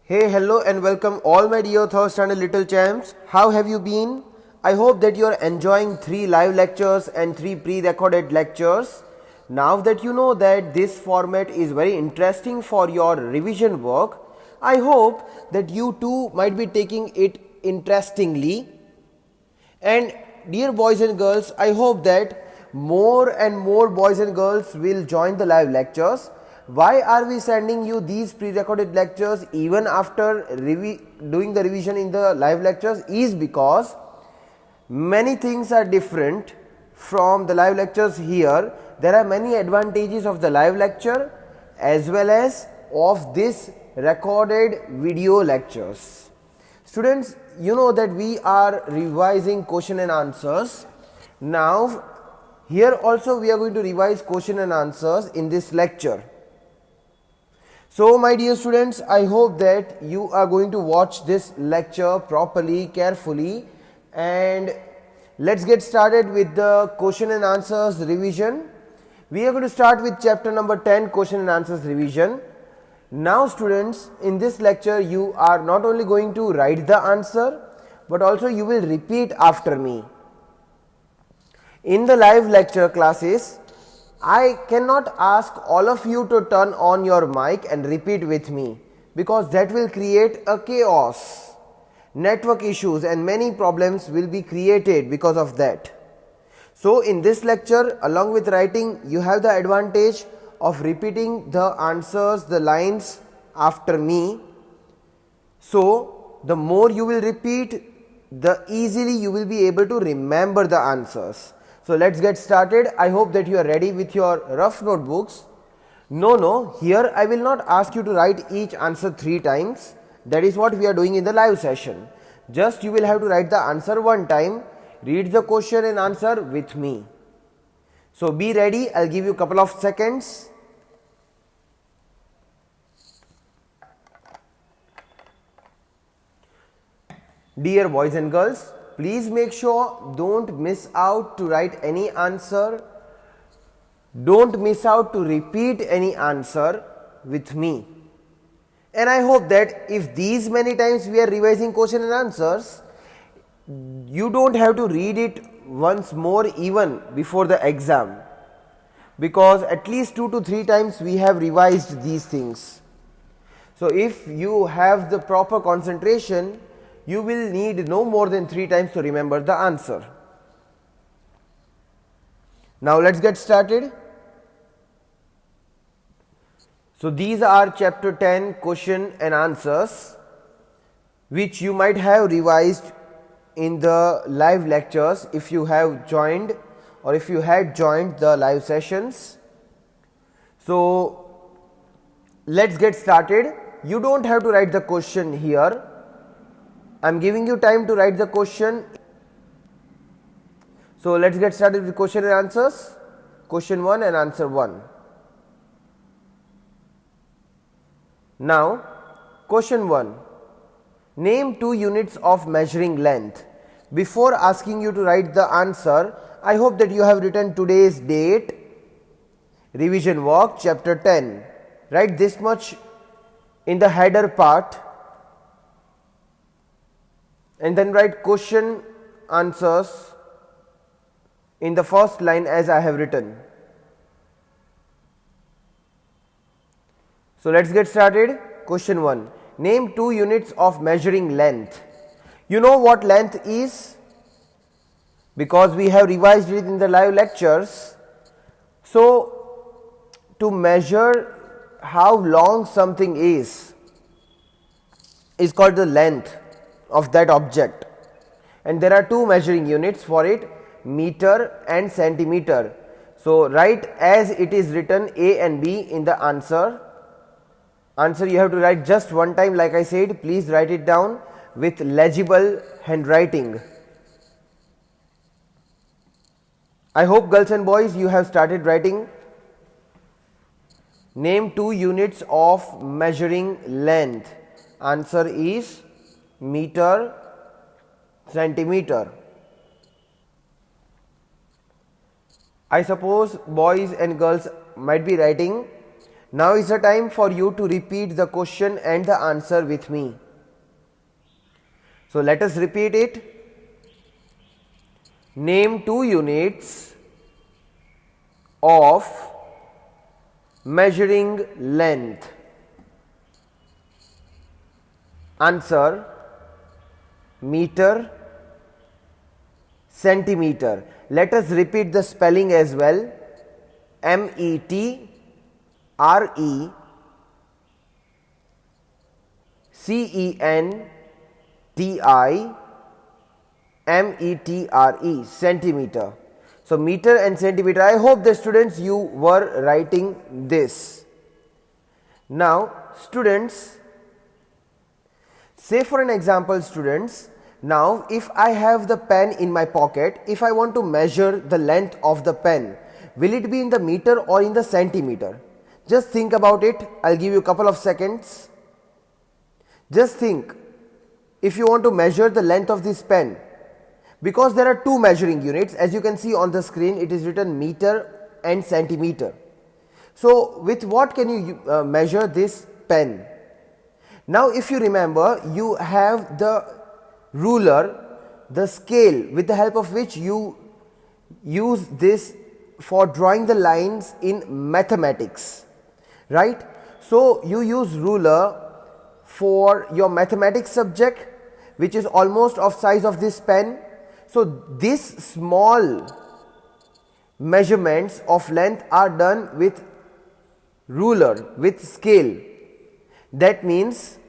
Hey, hello and welcome all my dear third standard little champs. How have you been? I hope that you are enjoying 3 live lectures and 3 pre-recorded lectures. Now that you know that this format is very interesting for your revision work, I hope that you too might be taking it interestingly. And dear boys and girls, I hope that more and more boys and girls will join the live lectures. Why are we sending you these pre-recorded lectures even after doing the revision in the live lectures is because many things are different from the live lectures here. There are many advantages of the live lecture as well as of this recorded video lectures. Students, you know that we are revising question and answers. Now, here also we are going to revise question and answers in this lecture. So, my dear students, I hope that you are going to watch this lecture properly, carefully, and let's get started with the question and answers revision. We are going to start with chapter number 10, question and answers revision. Now students, in this lecture you are not only going to write the answer, but also you will repeat after me. In the live lecture classes, I cannot ask all of you to turn on your mic and repeat with me, because that will create a chaos. Network issues and many problems will be created because of that. So in this lecture, along with writing, you have the advantage of repeating the answers, the lines after me. So the more you will repeat, the easily you will be able to remember the answers. So let's get started. I hope that you are ready with your rough notebooks. No, here I will not ask you to write each answer 3 times. That is what we are doing in the live session. Just you will have to write the answer 1 time, read the question and answer with me. So be ready, I will give you a couple of seconds. Dear boys and girls, please make sure don't miss out to write any answer. Don't miss out to repeat any answer with me. And I hope that if these many times we are revising question and answers, you don't have to read it once more even before the exam, because at least 2 to 3 times we have revised these things. So if you have the proper concentration, you will need no more than 3 times to remember the answer. Now let's get started. So these are chapter 10 question and answers, which you might have revised in the live lectures if you have joined or if you had joined the live sessions. So let's get started. You don't have to write the question here. I am giving you time to write the question. So let's get started with question and answers. Question 1 and answer 1. Now, question 1. Name 2 units of measuring length. Before asking you to write the answer, I hope that you have written today's date, revision work, chapter 10. Write this much in the header part, and then write question answers in the first line as I have written. So let's get started. Question 1. Name 2 units of measuring length. You know what length is, because we have revised it in the live lectures. So to measure how long something is called the length of that object, and there are 2 measuring units for it, meter and centimeter. So write as it is written A and B in the answer. Answer you have to write just 1 time, like I said. Please write it down with legible handwriting. I hope girls and boys you have started writing. Name 2 units of measuring length. Answer is meter, centimeter. I suppose boys and girls might be writing Now is the time for you to repeat the question and the answer with me. So let us repeat it. Name two units of measuring length. Answer: meter, centimeter. Let us repeat the spelling as well. METRECENTIMETRE, centimeter. So meter and centimeter. I hope the students you were writing this. Now students, say for an example students, now if I have the pen in my pocket, if I want to measure the length of the pen, will it be in the meter or in the centimeter? Just think about it. I'll give you a couple of seconds. Just think, if you want to measure the length of this pen, because there are two measuring units, as you can see on the screen, it is written meter and centimeter. So with what can you measure this pen? Now if you remember, you have the ruler, the scale, with the help of which you use this for drawing the lines in mathematics, right? So you use ruler for your mathematics subject, which is almost of size of this pen. So this small measurements of length are done with ruler, with scale. That means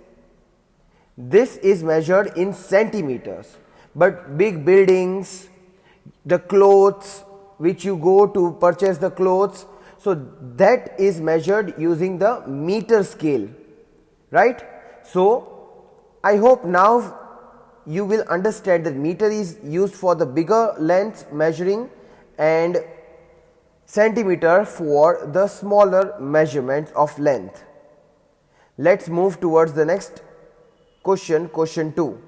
this is measured in centimeters. But big buildings, the clothes which you go to purchase the clothes, so that is measured using the meter scale, right? So I hope now you will understand that meter is used for the bigger lengths measuring and centimeter for the smaller measurements of length. Let's move towards the next question, question 2.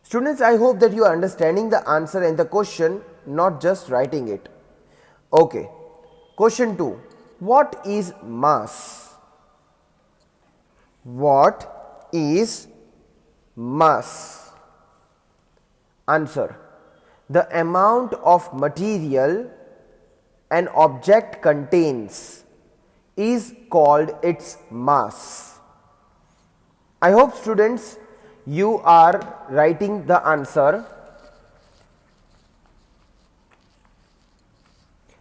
Students, I hope that you are understanding the answer and the question, not just writing it. Okay. Question 2. What is mass? What is mass? Answer: the amount of material an object contains is called its mass. I hope students you are writing the answer.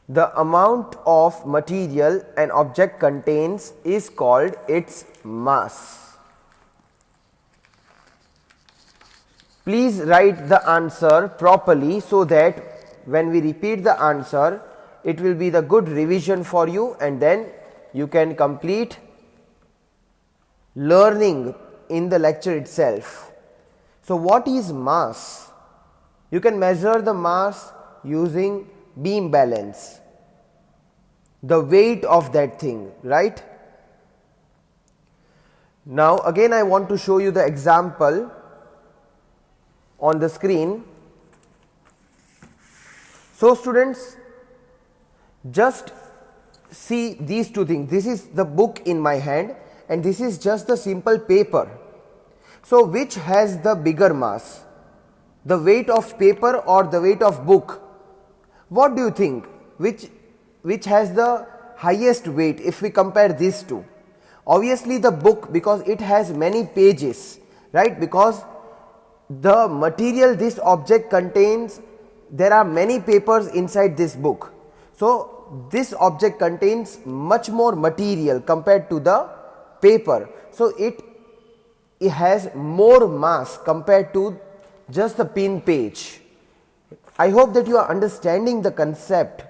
The amount of material an object contains is called its mass. Please write the answer properly so that when we repeat the answer, it will be the good revision for you, and then you can complete learning in the lecture itself. So what is mass? You can measure the mass using beam balance, the weight of that thing, right? Now again I want to show you the example on the screen. So students, just see these two things. This is the book in my hand and this is just the simple paper. So which has the bigger mass, the weight of paper or the weight of book? What do you think? Which has the highest weight if we compare these two? Obviously the book, because it has many pages, right? Because the material this object contains, there are many papers inside this book. So this object contains much more material compared to the paper. So it has more mass compared to just the pin page. I hope that you are understanding the concept.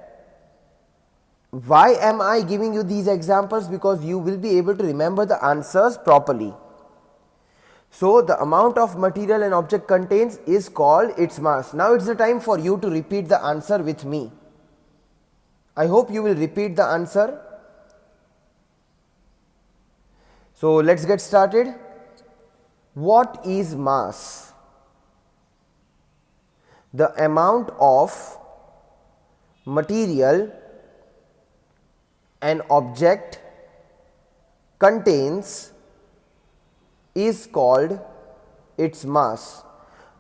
Why am I giving you these examples? Because you will be able to remember the answers properly. So the amount of material an object contains is called its mass. Now it's the time for you to repeat the answer with me. I hope you will repeat the answer. So let's get started. What is mass? The amount of material an object contains is called its mass.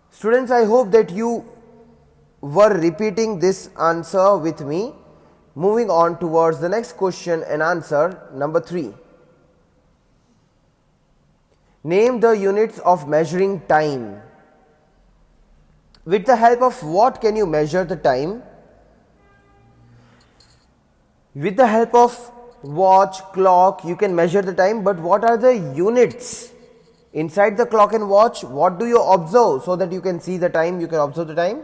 Students, I hope that you were repeating this answer with me. Moving on towards the next question and answer, number 3. Name the units of measuring time. With the help of what can you measure the time? With the help of watch, clock, you can measure the time, but what are the units? Inside the clock and watch, what do you observe so that you can see the time, you can observe the time?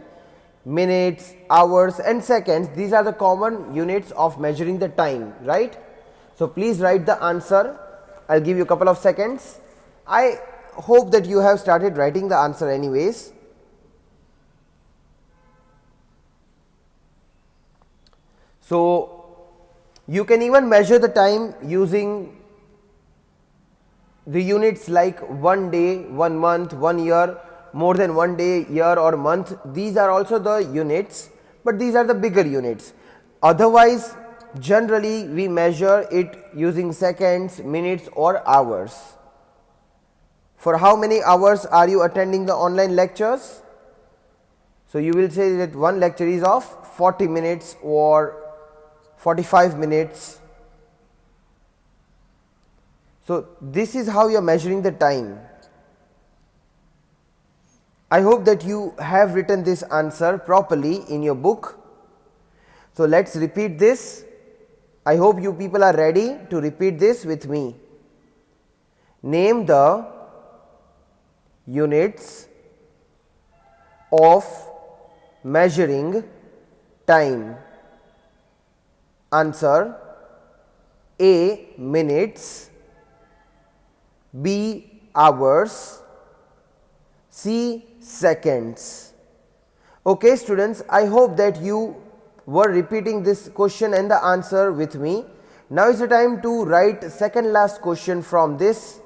Minutes, hours and seconds, these are the common units of measuring the time, right? So please write the answer. I'll give you a couple of seconds. I hope that you have started writing the answer anyways. So you can even measure the time using the units like 1 day, 1 month, 1 year, more than 1 day, year or month. These are also the units, but these are the bigger units. Otherwise, generally we measure it using seconds, minutes or hours. For how many hours are you attending the online lectures? So you will say that one lecture is of 40 minutes or 45 minutes. So this is how you are measuring the time. I hope that you have written this answer properly in your book. So let's repeat this. I hope you people are ready to repeat this with me. Name the units of measuring time. Answer: A. minutes, B. hours, C. seconds. Okay students, I hope that you were repeating this question and the answer with me. Now is the time to write second last question from this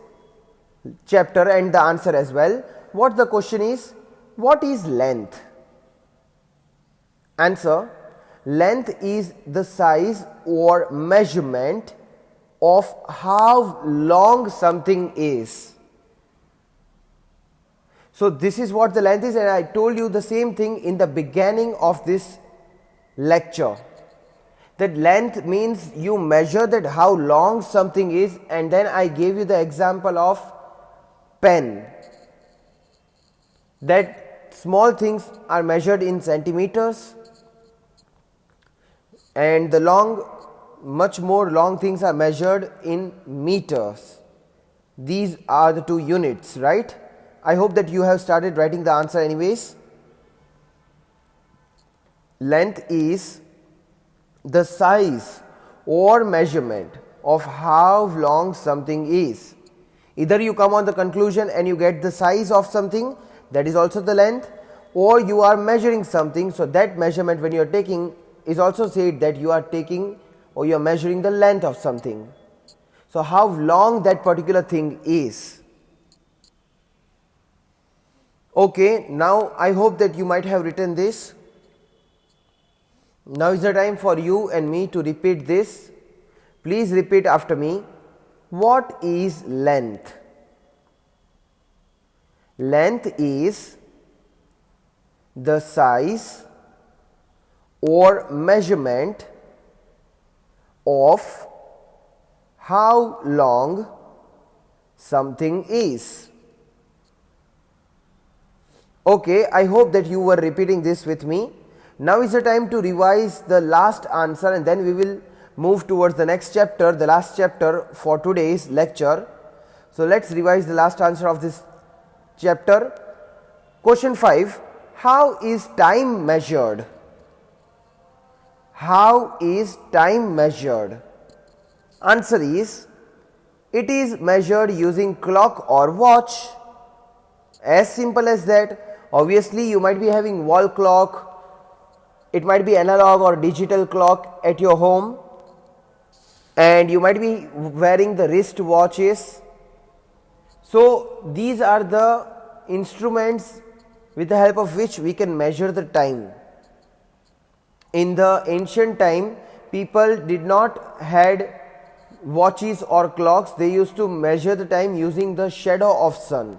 chapter and the answer as well. What the question is? What is length? Answer: length is the size or measurement of how long something is. So this is what the length is, and I told you the same thing in the beginning of this lecture, that length means you measure that how long something is, and then I gave you the example of pen, that small things are measured in centimeters and the long, much more long things are measured in meters. These are the two units, right? I hope that you have started writing the answer anyways. Length is the size or measurement of how long something is. Either you come on the conclusion and you get the size of something, that is also the length, or you are measuring something, so that measurement when you are taking is also said that you are taking or you are measuring the length of something. So how long that particular thing is. Okay, now I hope that you might have written this. Now is the time for you and me to repeat this. Please repeat after me. What is length? Length is the size or measurement of how long something is. Okay, I hope that you were repeating this with me. Now is the time to revise the last answer, and then we will move towards the next chapter, the last chapter for today's lecture. So let's revise the last answer of this chapter. Question 5. How is time measured? How is time measured? Answer is, it is measured using clock or watch. As simple as that. Obviously you might be having wall clock, it might be analog or digital clock at your home, and you might be wearing the wrist watches. So these are the instruments with the help of which we can measure the time. In the ancient time, people did not had watches or clocks. They used to measure the time using the shadow of sun.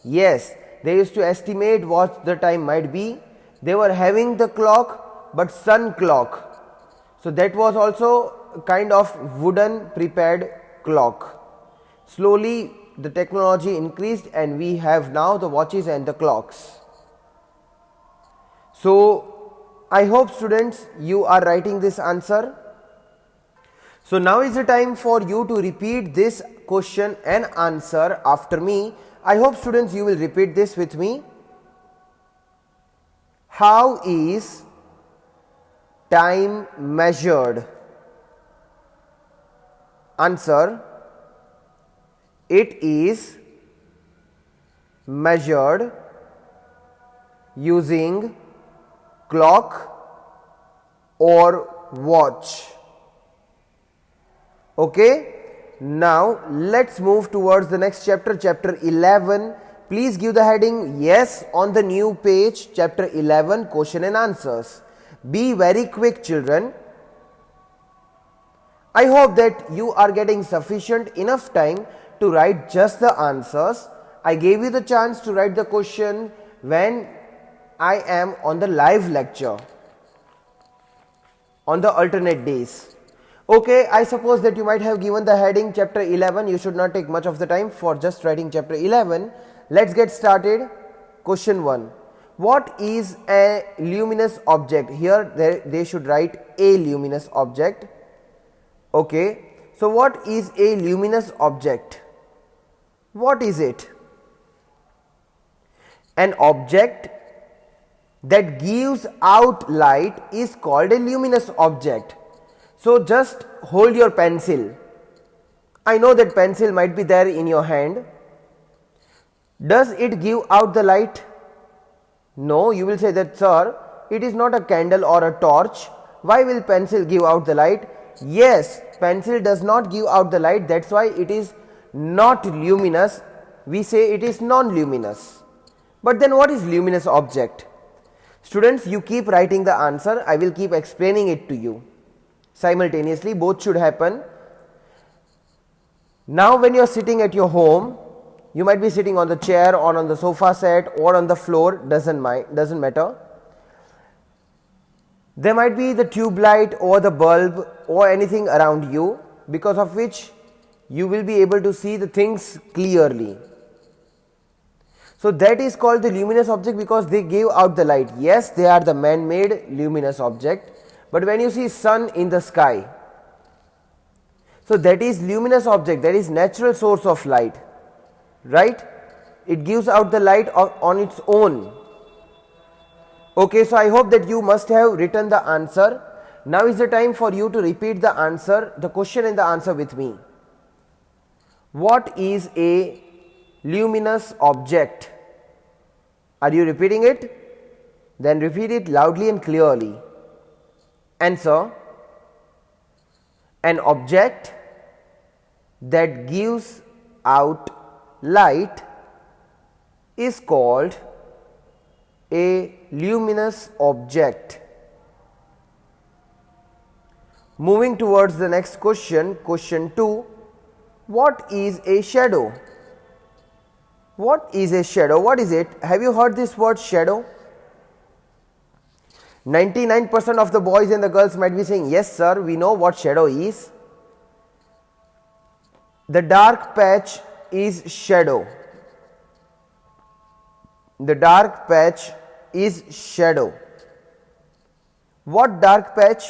Yes, they used to estimate what the time might be. They were having the clock, but sun clock. So that was also a kind of wooden prepared clock. Slowly the technology increased and we have now the watches and the clocks. So I hope students you are writing this answer. So now is the time for you to repeat this question and answer after me. I hope students you will repeat this with me. How is time measured? Answer: it is measured using clock or watch. Okay. Now let's move towards the next chapter, chapter 11. Please give the heading yes on the new page, chapter 11, question and answers. Be very quick, children. I hope that you are getting sufficient enough time to write just the answers. I gave you the chance to write the question when I am on the live lecture on the alternate days. Okay, I suppose that you might have given the heading chapter 11. You should not take much of the time for just writing chapter 11. Let's get started. Question 1. What is a luminous object? Here they should write a luminous object. Okay. So what is a luminous object? What is it? An object that gives out light is called a luminous object. So just hold your pencil. I know that pencil might be there in your hand. Does it give out the light? No, you will say that, sir, it is not a candle or a torch. Why will pencil give out the light? Yes, pencil does not give out the light. That's why it is not luminous. We say it is non-luminous. But then what is luminous object? Students, you keep writing the answer. I will keep explaining it to you. Simultaneously, both should happen. Now when you are sitting at your home, you might be sitting on the chair or on the sofa set or on the floor, doesn't matter. There might be the tube light or the bulb or anything around you, because of which you will be able to see the things clearly. So that is called the luminous object because they give out the light. Yes, they are the man-made luminous object. But when you see sun in the sky, so that is luminous object, that is natural source of light, right? It gives out the light on its own. Okay, so I hope that you must have written the answer. Now is the time for you to repeat the answer, the question and the answer with me. What is a luminous object? Are you repeating it? Then repeat it loudly and clearly. Answer: an object that gives out light is called a luminous object. Moving towards the next question, question 2. What is a shadow? What is a shadow? What is it? Have you heard this word shadow? 99% of the boys and the girls might be saying, yes sir, we know what shadow is. The dark patch is shadow. The dark patch is shadow. What dark patch?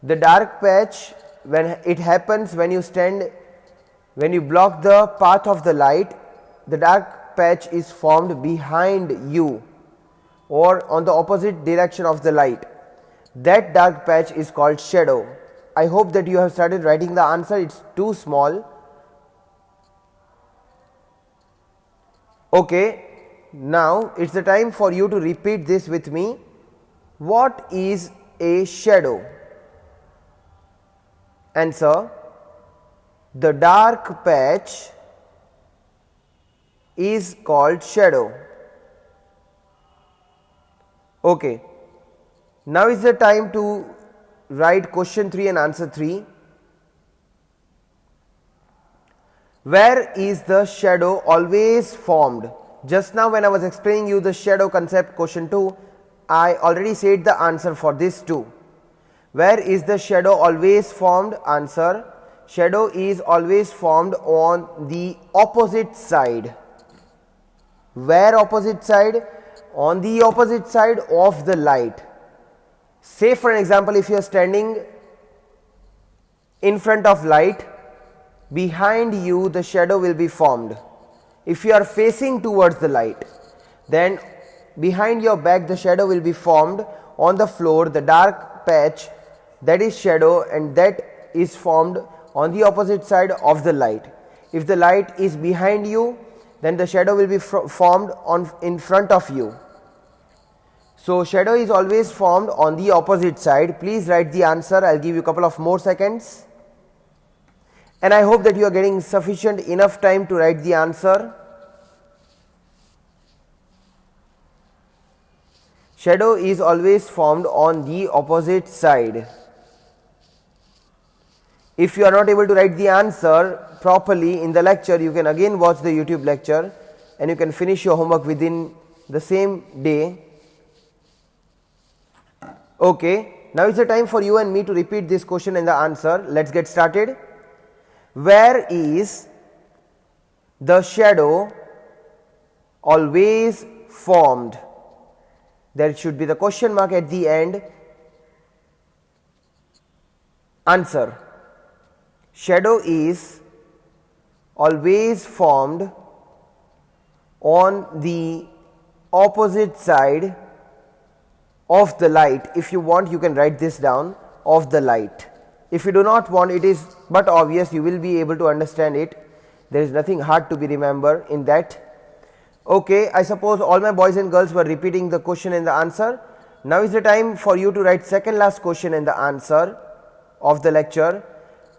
The dark patch, when it happens when you stand, when you block the path of the light, the dark patch is formed behind you or on the opposite direction of the light. That dark patch is called shadow. I hope that you have started writing the answer. It's too small. Okay, now it's the time for you to repeat this with me. What is a shadow? Answer: the dark patch is called shadow. Okay, now is the time to write question 3 and answer 3. Where is the shadow always formed? Just now when I was explaining you the shadow concept question 2, I already said the answer for this too. Where is the shadow always formed? Answer: shadow is always formed on the opposite side. Where opposite side? On the opposite side of the light. Say for an example, if you are standing in front of light, behind you the shadow will be formed. If you are facing towards the light, then behind your back the shadow will be formed on the floor, the dark patch, that is shadow, and that is formed on the opposite side of the light. If the light is behind you, then the shadow will be formed in front of you. So shadow is always formed on the opposite side. Please write the answer. I'll give you a couple of more seconds. And I hope that you are getting sufficient enough time to write the answer. Shadow is always formed on the opposite side. If you are not able to write the answer properly in the lecture, you can again watch the YouTube lecture and you can finish your homework within the same day. Okay, now it's the time for you and me to repeat this question and the answer. Let's get started. Where is the shadow always formed? There should be the question mark at the end. Answer: shadow is always formed on the opposite side of the light. If you want, you can write this down, of the light. If you do not want, it is but obvious, you will be able to understand it. There is nothing hard to be remembered in that. Okay, I suppose all my boys and girls were repeating the question and the answer. Now is the time for you to write second last question and the answer of the lecture.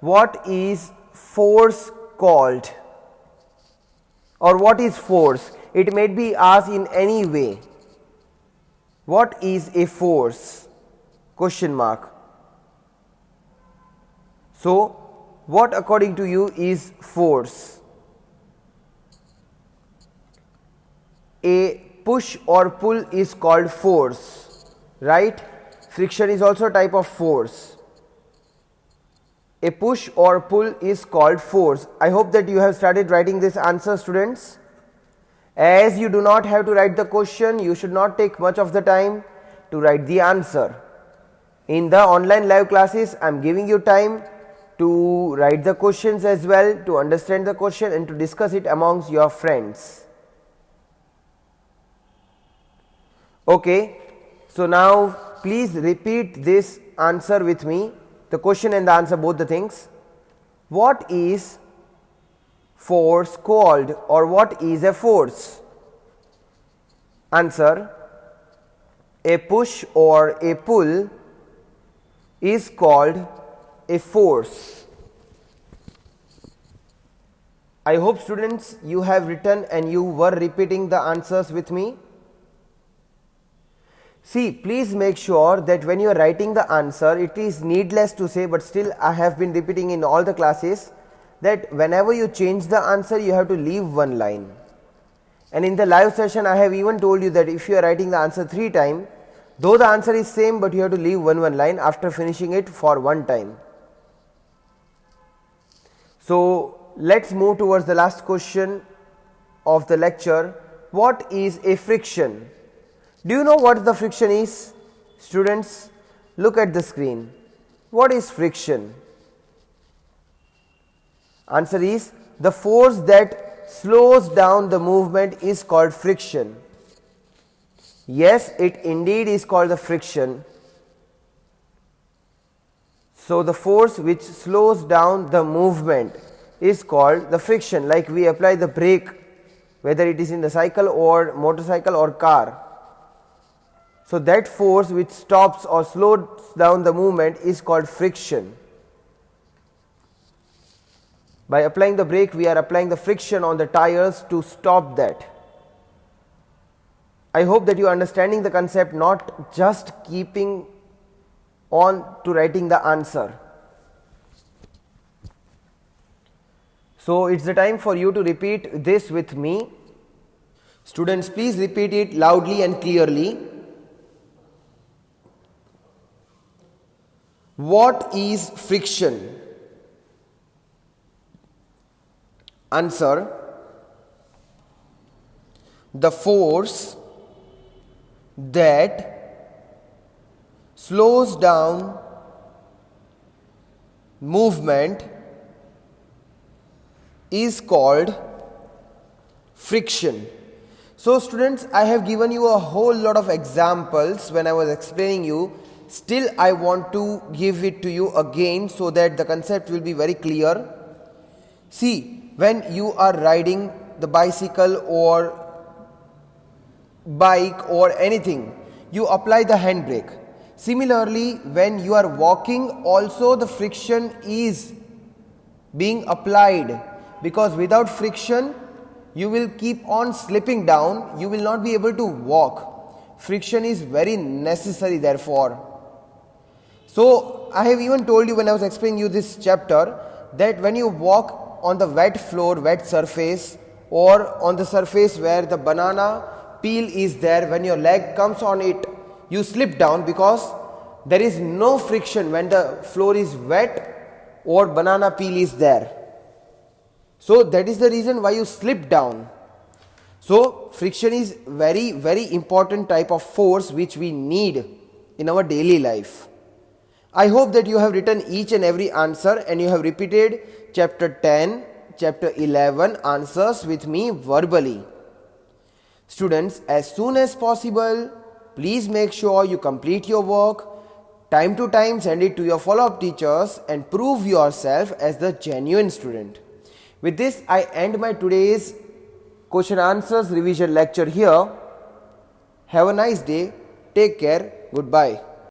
What is force called? Or what is force? It may be asked in any way. What is a force? Question mark. So, what according to you is force? A push or pull is called force, right? Friction is also a type of force. A push or pull is called force. I hope that you have started writing this answer, students. As you do not have to write the question, you should not take much of the time to write the answer. In the online live classes, I am giving you time to write the questions as well, to understand the question and to discuss it amongst your friends. Okay, so now please repeat this answer with me, the question and the answer, both the things. What is force called, or what is a force? Answer: a push or a pull is called a force. I hope, students, you have written and you were repeating the answers with me. See, please make sure that when you are writing the answer, it is needless to say, but still I have been repeating in all the classes, that whenever you change the answer, you have to leave one line. And in the live session, I have even told you that if you are writing the answer 3 times, though the answer is same, but you have to leave one line after finishing it for one time. So, let's move towards the last question of the lecture. What is a friction? Do you know what the friction is? Students, look at the screen. What is friction? Answer is, the force that slows down the movement is called friction. Yes, it indeed is called the friction. So, the force which slows down the movement is called the friction, like we apply the brake, whether it is in the cycle or motorcycle or car. So, that force which stops or slows down the movement is called friction. By applying the brake, we are applying the friction on the tires to stop that. I hope that you are understanding the concept, not just keeping on to writing the answer. So it's the time for you to repeat this with me. Students, please repeat it loudly and clearly. What is friction? Answer: the force that slows down movement is called friction. So students, I have given you a whole lot of examples when I was explaining you. Still I want to give it to you again so that the concept will be very clear. See, when you are riding the bicycle or bike or anything, you apply the handbrake. Similarly, when you are walking, also the friction is being applied, because without friction you will keep on slipping down, you will not be able to walk. Friction is very necessary therefore. So I have even told you when I was explaining you this chapter that when you walk on the wet floor, wet surface, or on the surface where the banana peel is there, when your leg comes on it, you slip down because there is no friction when the floor is wet or banana peel is there. So that is the reason why you slip down. So friction is very important type of force which we need in our daily life. I hope that you have written each and every answer and you have repeated chapter 10, chapter 11 answers with me verbally. Students, as soon as possible, please make sure you complete your work. Time to time send it to your follow-up teachers and prove yourself as the genuine student. With this, I end my today's question answers revision lecture here. Have a nice day. Take care. Goodbye.